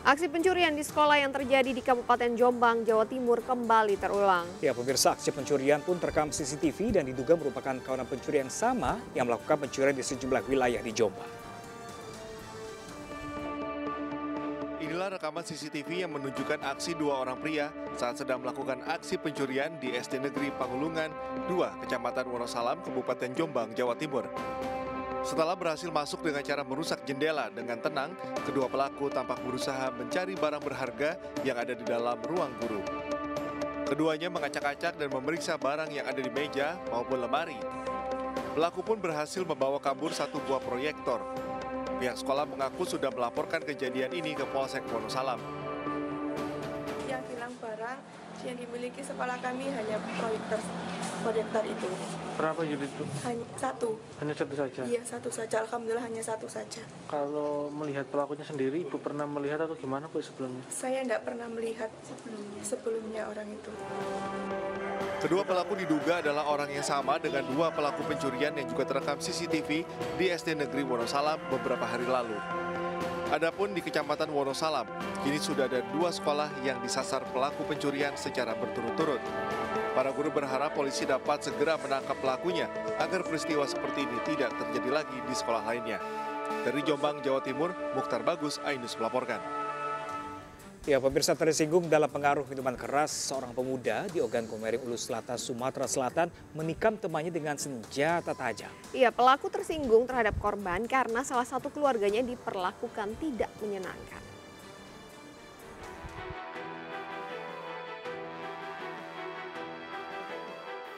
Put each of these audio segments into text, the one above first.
Aksi pencurian di sekolah yang terjadi di Kabupaten Jombang, Jawa Timur kembali terulang. Ya, pemirsa, aksi pencurian pun terekam CCTV dan diduga merupakan kawanan pencuri yang sama yang melakukan pencurian di sejumlah wilayah di Jombang. Inilah rekaman CCTV yang menunjukkan aksi dua orang pria saat sedang melakukan aksi pencurian di SD Negeri Pangulungan 2, Kecamatan Wonosalam, Kabupaten Jombang, Jawa Timur. Setelah berhasil masuk dengan cara merusak jendela dengan tenang, kedua pelaku tampak berusaha mencari barang berharga yang ada di dalam ruang guru. Keduanya mengacak-acak dan memeriksa barang yang ada di meja maupun lemari. Pelaku pun berhasil membawa kabur satu buah proyektor. Pihak sekolah mengaku sudah melaporkan kejadian ini ke Polsek Wonosalam. Yang hilang barang yang dimiliki sekolah kami hanya proyektor itu. Berapa unit itu? Hanya satu. Hanya satu saja? Iya, satu saja. Alhamdulillah hanya satu saja. Kalau melihat pelakunya sendiri, Ibu pernah melihat atau gimana Bu sebelumnya? Saya tidak pernah melihat sebelumnya orang itu. Kedua pelaku diduga adalah orang yang sama dengan dua pelaku pencurian yang juga terekam CCTV di SD Negeri Wonosalam beberapa hari lalu. Adapun di Kecamatan Wonosalam, kini sudah ada dua sekolah yang disasar pelaku pencurian secara berturut-turut. Para guru berharap polisi dapat segera menangkap pelakunya agar peristiwa seperti ini tidak terjadi lagi di sekolah lainnya. Dari Jombang, Jawa Timur, Mukhtar Bagus, Ainus melaporkan. Ya, pemirsa, tersinggung dalam pengaruh minuman keras, seorang pemuda di Ogan Komering Ulu Selatan, Sumatera Selatan menikam temannya dengan senjata tajam. Iya, pelaku tersinggung terhadap korban karena salah satu keluarganya diperlakukan tidak menyenangkan.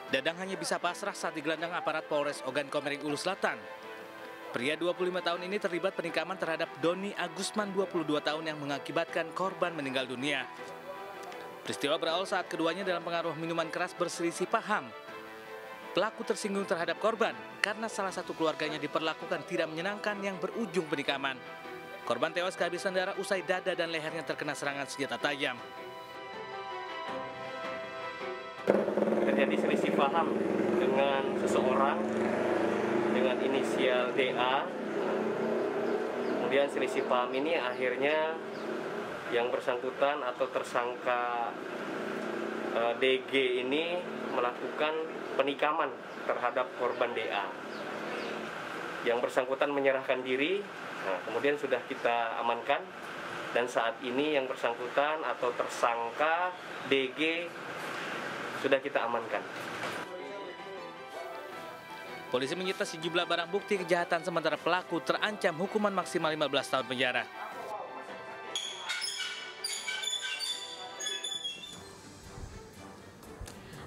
Dadang hanya bisa pasrah saat digelandang aparat Polres Ogan Komering Ulu Selatan. Pria 25 tahun ini terlibat penikaman terhadap Doni Agusman 22 tahun yang mengakibatkan korban meninggal dunia. Peristiwa berawal saat keduanya dalam pengaruh minuman keras berselisih paham. Pelaku tersinggung terhadap korban karena salah satu keluarganya diperlakukan tidak menyenangkan yang berujung penikaman. Korban tewas kehabisan darah usai dada dan lehernya terkena serangan senjata tajam. Terjadi selisih paham dengan seseorang dengan inisial DA. Kemudian selisih paham ini akhirnya yang bersangkutan atau tersangka DG ini melakukan penikaman terhadap korban DA. Yang bersangkutan menyerahkan diri, kemudian sudah kita amankan, dan saat ini yang bersangkutan atau tersangka DG sudah kita amankan. Polisi menyita sejumlah barang bukti kejahatan sementara pelaku terancam hukuman maksimal 15 tahun penjara.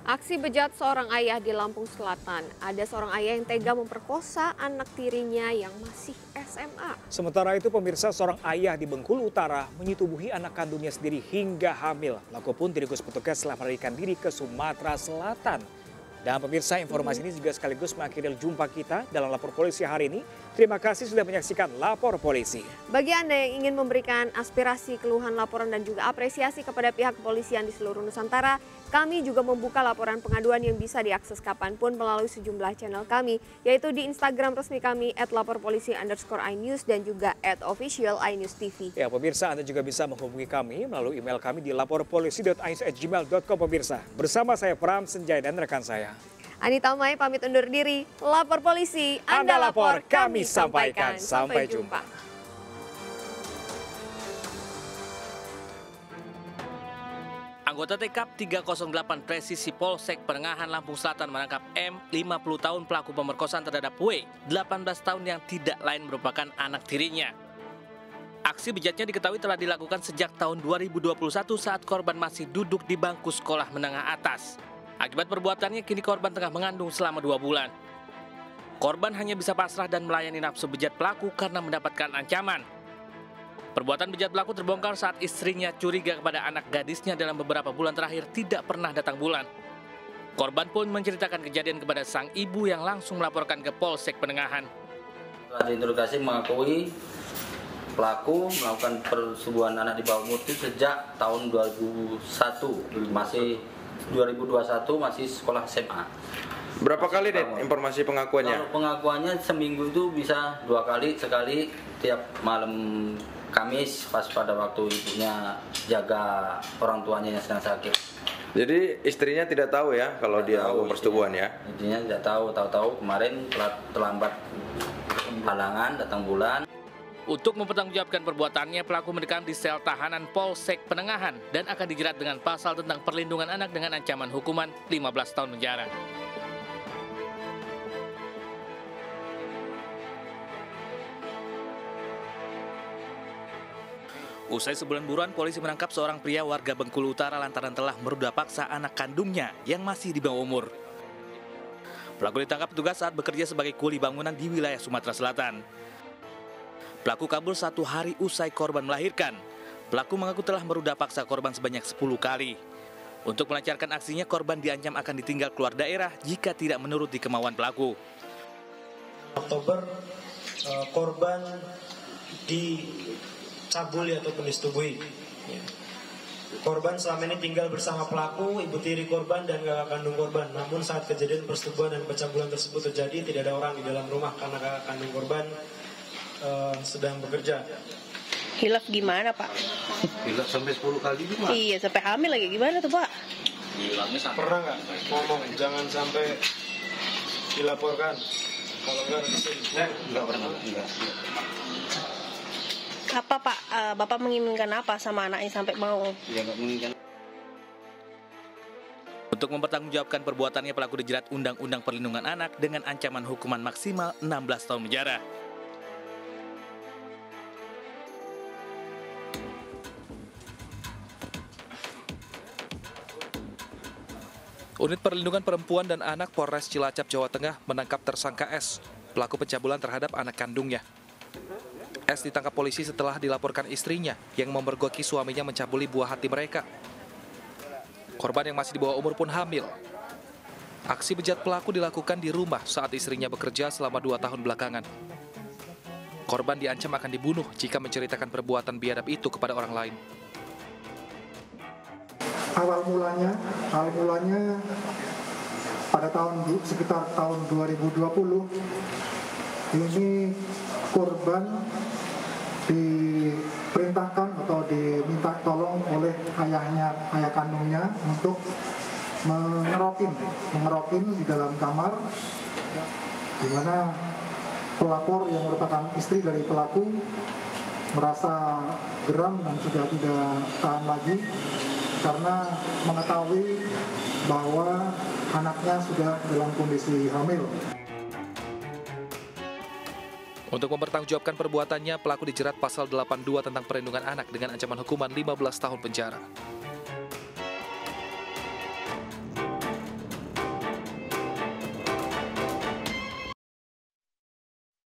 Aksi bejat seorang ayah di Lampung Selatan. Ada seorang ayah yang tega memperkosa anak tirinya yang masih SMA. Sementara itu, pemirsa, seorang ayah di Bengkulu Utara menyetubuhi anak kandungnya sendiri hingga hamil. Pelaku pun diringkus petugas setelah melarikan diri ke Sumatera Selatan. Dan pemirsa, informasi ini juga sekaligus mengakhiri jumpa kita dalam Lapor Polisi hari ini. Terima kasih sudah menyaksikan Lapor Polisi. Bagi Anda yang ingin memberikan aspirasi, keluhan, laporan, dan juga apresiasi kepada pihak kepolisian di seluruh Nusantara, kami juga membuka laporan pengaduan yang bisa diakses kapanpun melalui sejumlah channel kami, yaitu di Instagram resmi kami @laporpolisi_inews dan juga @official_inews_tv. Ya, pemirsa, Anda juga bisa menghubungi kami melalui email kami di laporpolisi.inews@gmail.com, pemirsa. Bersama saya Pram Senjaya dan rekan saya Anita Mai pamit undur diri. Lapor Polisi, Anda lapor, kami sampaikan. Sampai jumpa. Anggota TKP 308 Presisi Polsek Penengahan Lampung Selatan menangkap M, 50 tahun pelaku pemerkosaan terhadap W, 18 tahun yang tidak lain merupakan anak tirinya. Aksi bejatnya diketahui telah dilakukan sejak tahun 2021 saat korban masih duduk di bangku sekolah menengah atas. Akibat perbuatannya, kini korban tengah mengandung selama 2 bulan. Korban hanya bisa pasrah dan melayani nafsu bejat pelaku karena mendapatkan ancaman. Perbuatan bejat pelaku terbongkar saat istrinya curiga kepada anak gadisnya dalam beberapa bulan terakhir tidak pernah datang bulan. Korban pun menceritakan kejadian kepada sang ibu yang langsung melaporkan ke Polsek Penengahan. Setelah diinterogasi mengakui pelaku melakukan persetubuhan anak di bawah umur itu sejak tahun 2021 masih sekolah SMA. Berapa kali deh informasi pengakuannya? Kalau pengakuannya seminggu itu bisa 2 kali, sekali tiap malam Kamis pas pada waktu ibunya jaga orang tuanya yang sedang sakit. Jadi istrinya tidak tahu ya kalau dia melakukan persetubuhan ya? Istrinya tidak tahu kemarin terlambat halangan datang bulan. Untuk mempertanggungjawabkan perbuatannya, pelaku mendekam di sel tahanan Polsek Penengahan dan akan dijerat dengan pasal tentang perlindungan anak dengan ancaman hukuman 15 tahun penjara. Usai sebulan buruan, polisi menangkap seorang pria warga Bengkulu Utara lantaran telah meruda paksa anak kandungnya yang masih di bawah umur. Pelaku ditangkap petugas saat bekerja sebagai kuli bangunan di wilayah Sumatera Selatan. Pelaku kabur 1 hari usai korban melahirkan. Pelaku mengaku telah meruda paksa korban sebanyak 10 kali. Untuk melancarkan aksinya, korban diancam akan ditinggal keluar daerah jika tidak menuruti kemauan pelaku. Oktober, korban dicabuli ataupun disetubui. Korban selama ini tinggal bersama pelaku, ibu tiri korban, dan kakak kandung korban. Namun saat kejadian persetubuhan dan pencabulan tersebut terjadi, tidak ada orang di dalam rumah karena kakak kandung korban sedang bekerja. Hilaf gimana, Pak? Hilaf sampai 10 kali gimana? Iya, sampai hamil lagi. Gimana tuh, Pak? Pernah nggak ngomong jangan sampai dilaporkan? Kalau enggak nanti saya Enggak pernah. Enggak. Apa, Pak? Bapak menginginkan apa sama anaknya sampai mau? Ya enggak menginginkan. Untuk mempertanggungjawabkan perbuatannya, pelaku dijerat Undang-Undang Perlindungan Anak dengan ancaman hukuman maksimal 16 tahun penjara. Unit Perlindungan Perempuan dan Anak Polres Cilacap, Jawa Tengah menangkap tersangka S, pelaku pencabulan terhadap anak kandungnya. S ditangkap polisi setelah dilaporkan istrinya yang memergoki suaminya mencabuli buah hati mereka. Korban yang masih di bawah umur pun hamil. Aksi bejat pelaku dilakukan di rumah saat istrinya bekerja selama 2 tahun belakangan. Korban diancam akan dibunuh jika menceritakan perbuatan biadab itu kepada orang lain. Awal mulanya pada sekitar tahun 2020 ini korban diperintahkan atau diminta tolong oleh ayah kandungnya untuk mengerokin di dalam kamar, di mana pelapor yang merupakan istri dari pelaku merasa geram dan sudah tidak tahan lagi karena mengetahui bahwa anaknya sudah dalam kondisi hamil. Untuk mempertanggungjawabkan perbuatannya, pelaku dijerat pasal 82 tentang perlindungan anak dengan ancaman hukuman 15 tahun penjara.